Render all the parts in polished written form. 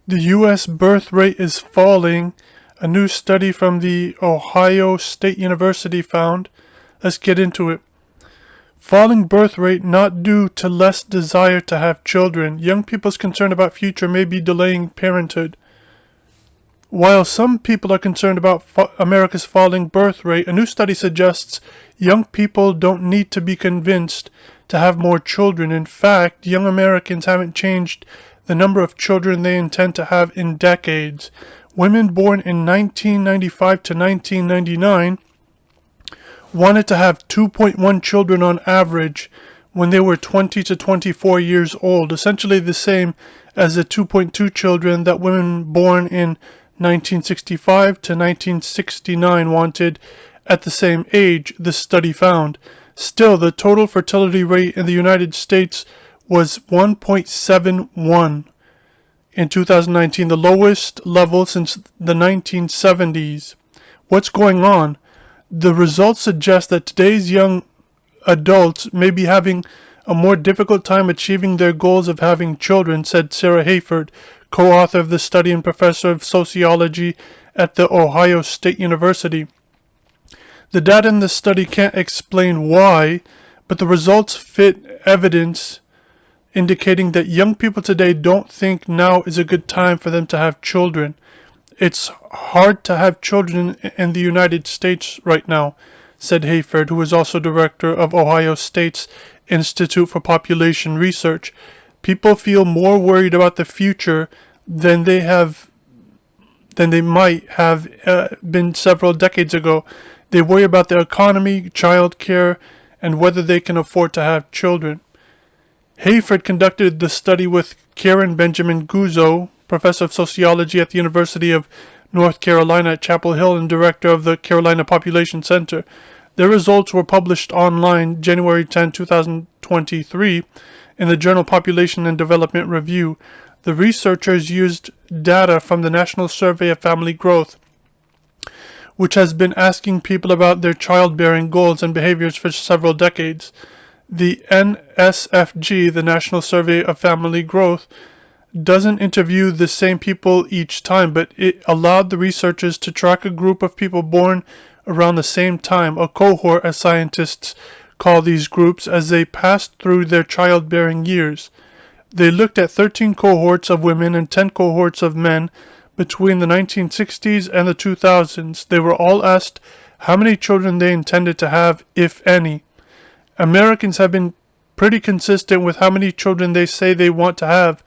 The U.S. birth rate is falling. A new study from the Ohio State University found. Let's get into it. Falling birth rate not due to less desire to have children. Young people's concern about future may be delaying parenthood. While some people are concerned about America's falling birth rate, a new study suggests young people don't need to be convinced to have more children. In fact, young Americans haven't changed the number of children they intend to have in decades. Women born in 1995 to 1999 wanted to have 2.1 children on average when they were 20 to 24 years old, essentially the same as the 2.2 children that women born in 1965 to 1969 wanted at the same age, the study found. Still, the total fertility rate in the United States was 1.71 in 2019, the lowest level since the 1970s. What's going on? The results suggest that today's young adults may be having a more difficult time achieving their goals of having children, said Sarah Hayford, co-author of the study and professor of sociology at the Ohio State University. The data in the study can't explain why, but the results fit evidence indicating that young people today don't think now is a good time for them to have children. It's hard to have children in the United States right now, said Hayford, who is also director of Ohio State's Institute for Population Research. People feel more worried about the future than they might have been several decades ago. They worry about the economy, child care, and whether they can afford to have children. Hayford conducted the study with Karen Benjamin Guzzo, professor of sociology at the University of North Carolina at Chapel Hill and director of the Carolina Population Center. Their results were published online January 10, 2023 in the journal Population and Development Review. The researchers used data from the National Survey of Family Growth, which has been asking people about their childbearing goals and behaviors for several decades. The NSFG, the National Survey of Family Growth, doesn't interview the same people each time, but it allowed the researchers to track a group of people born around the same time, a cohort as scientists call these groups, as they passed through their childbearing years. They looked at 13 cohorts of women and 10 cohorts of men between the 1960s and the 2000s. They were all asked how many children they intended to have, if any. Americans have been pretty consistent with how many children they say they want to have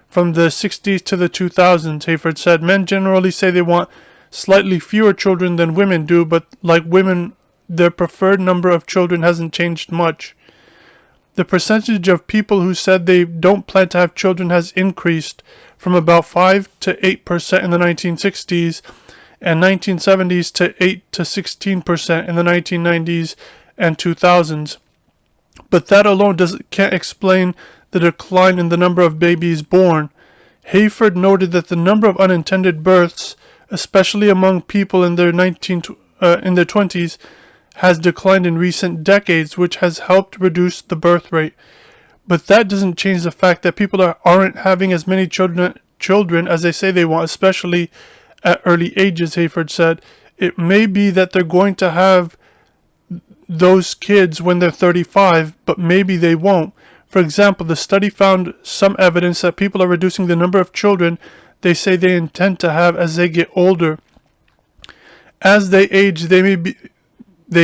from the 60s to the 2000s, Hayford said. Men generally say they want slightly fewer children than women do, but like women, their preferred number of children hasn't changed much. The percentage of people who said they don't plan to have children has increased from about 5 to 8% in the 1960s and 1970s to 8 to 16% in the 1990s and 2000s. But that alone can't explain the decline in the number of babies born. Hayford noted that the number of unintended births, especially among people in their 20s, has declined in recent decades, which has helped reduce the birth rate. But that doesn't change the fact that people aren't having as many children as they say they want, especially at early ages, Hayford said. It may be that they're going to have those kids when they're 35, but maybe they won't. For example, the study found some evidence that people are reducing the number of children they say they intend to have as they get older. As they age, they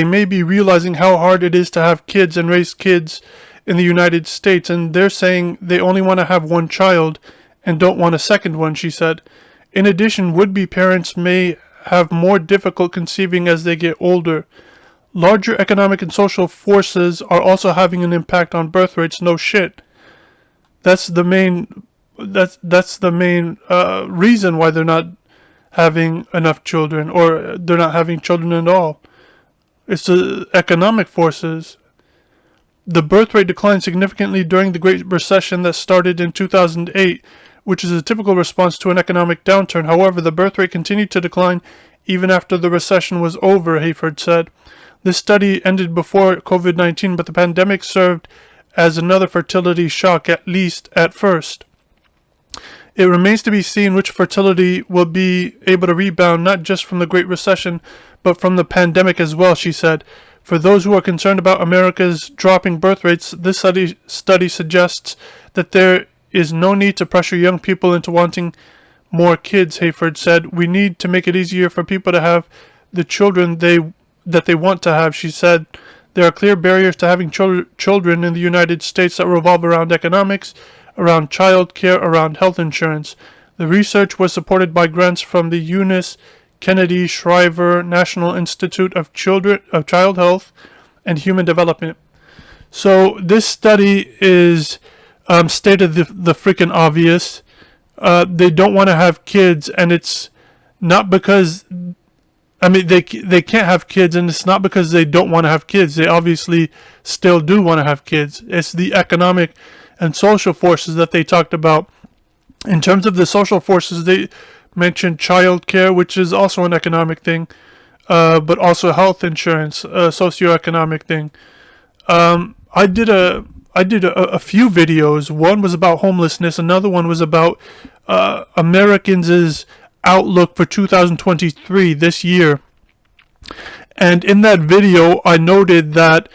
may be realizing how hard it is to have kids and raise kids in the United States, and they're saying they only want to have one child and don't want a second one, she said. In addition, would-be parents may have more difficult conceiving as they get older. Larger economic and social forces are also having an impact on birth rates. No shit. That's the main reason why they're not having enough children, or they're not having children at all. It's the economic forces. The birth rate declined significantly during the Great Recession that started in 2008, which is a typical response to an economic downturn. However, the birth rate continued to decline even after the recession was over, Hayford said. This study ended before COVID-19, but the pandemic served as another fertility shock, at least at first. It remains to be seen which fertility will be able to rebound not just from the Great Recession, but from the pandemic as well, she said. For those who are concerned about America's dropping birth rates, this study suggests that there is no need to pressure young people into wanting more kids, Hayford said. We need to make it easier for people to have the children that they want to have, she said. There are clear barriers to having children in the United States that revolve around economics, around child care, around health insurance. The research was supported by grants from the Eunice Kennedy Shriver National Institute of Child Health and Human Development. So this study is stated the freaking obvious. They don't want to have kids, and it's not because, I mean, they can't have kids, and it's not because they don't want to have kids. They obviously still do want to have kids. It's the economic and social forces that they talked about. In terms of the social forces, they mentioned child care, which is also an economic thing, but also health insurance, a socioeconomic thing. I did a few videos. One was about homelessness. Another one was about Americans' outlook for 2023, this year. And in that video, I noted that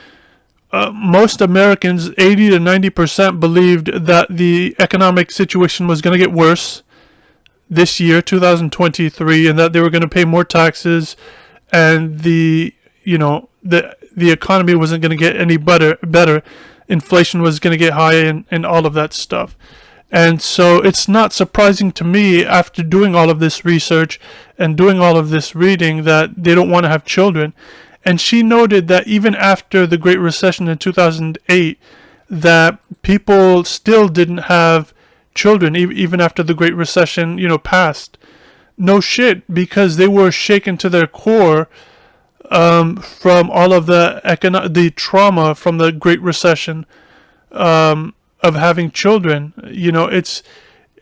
most Americans, 80 to 90%, believed that the economic situation was going to get worse this year, 2023, and that they were going to pay more taxes, and the economy wasn't going to get any better. Inflation was going to get high, and all of that stuff. And so it's not surprising to me, after doing all of this research and doing all of this reading, that they don't want to have children. And she noted that even after the Great Recession in 2008, that people still didn't have children, even after the Great Recession, passed. No shit, because they were shaken to their core from all of the trauma from the Great Recession, of having children.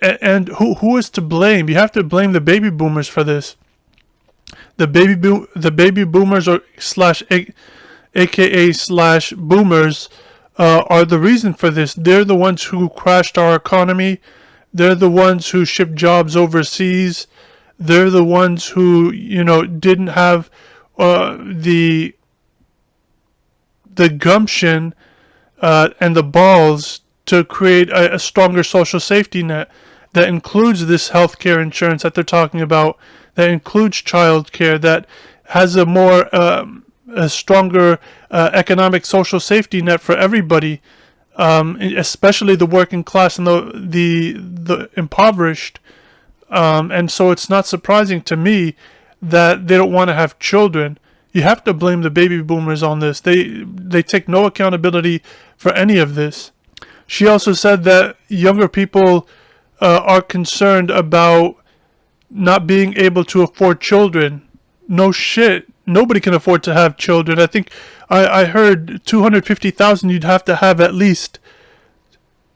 And who is to blame? You have to blame the baby boomers for this. The baby boomers, or aka boomers, are the reason for this. They're the ones who crashed our economy. They're the ones who shipped jobs overseas. They're the ones who didn't have the gumption and the balls to create a stronger social safety net that includes this healthcare insurance that they're talking about, that includes child care, that has a stronger economic social safety net for everybody, especially the working class and the impoverished. And so it's not surprising to me that they don't want to have children. You have to blame the baby boomers on this. They take no accountability for any of this. She also said that younger people are concerned about not being able to afford children. No shit. Nobody can afford to have children. I think I heard 250,000 you'd have to have at least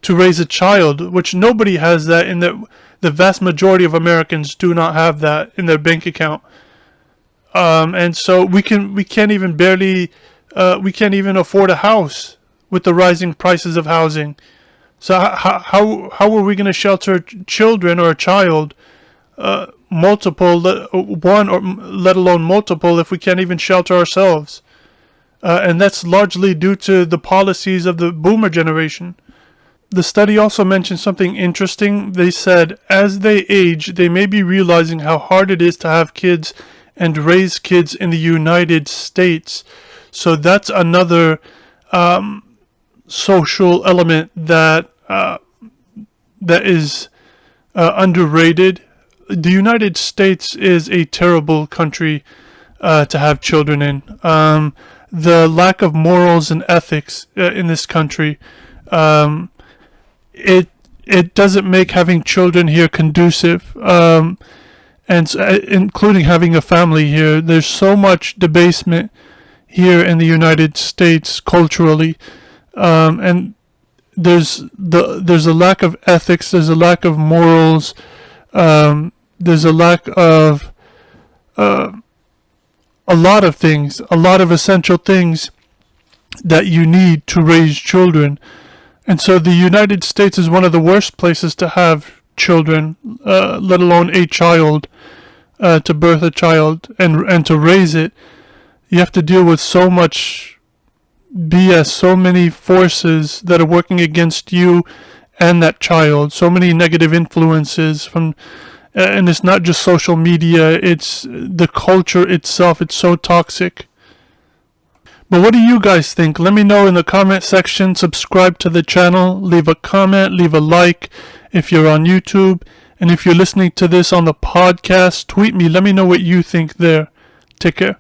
to raise a child, which nobody has that. In the vast majority of Americans do not have that in their bank account. And so we can't even afford a house with the rising prices of housing. So how are we going to shelter children, or a child, multiple, one, or let alone multiple, if we can't even shelter ourselves? And that's largely due to the policies of the boomer generation. The study also mentioned something interesting. They said, as they age, they may be realizing how hard it is to have kids and raise kids in the United States. So that's another social element that is underrated. The United States is a terrible country to have children in. The lack of morals and ethics in this country, it doesn't make having children here conducive, and including having a family here. There's so much debasement here in the United States culturally, and there's a lack of ethics. There's a lack of morals. There's a lack of a lot of things, a lot of essential things that you need to raise children. And so the United States is one of the worst places to have children, let alone a child, to birth a child and to raise it. You have to deal with so much BS, so many forces that are working against you and that child, so many negative influences from, and it's not just social media, it's the culture itself. It's so toxic. But what do you guys think? Let me know in the comment section. Subscribe to the channel, leave a comment, leave a like if you're on YouTube, and if you're listening to this on the podcast, tweet me. Let me know what you think there. Take care.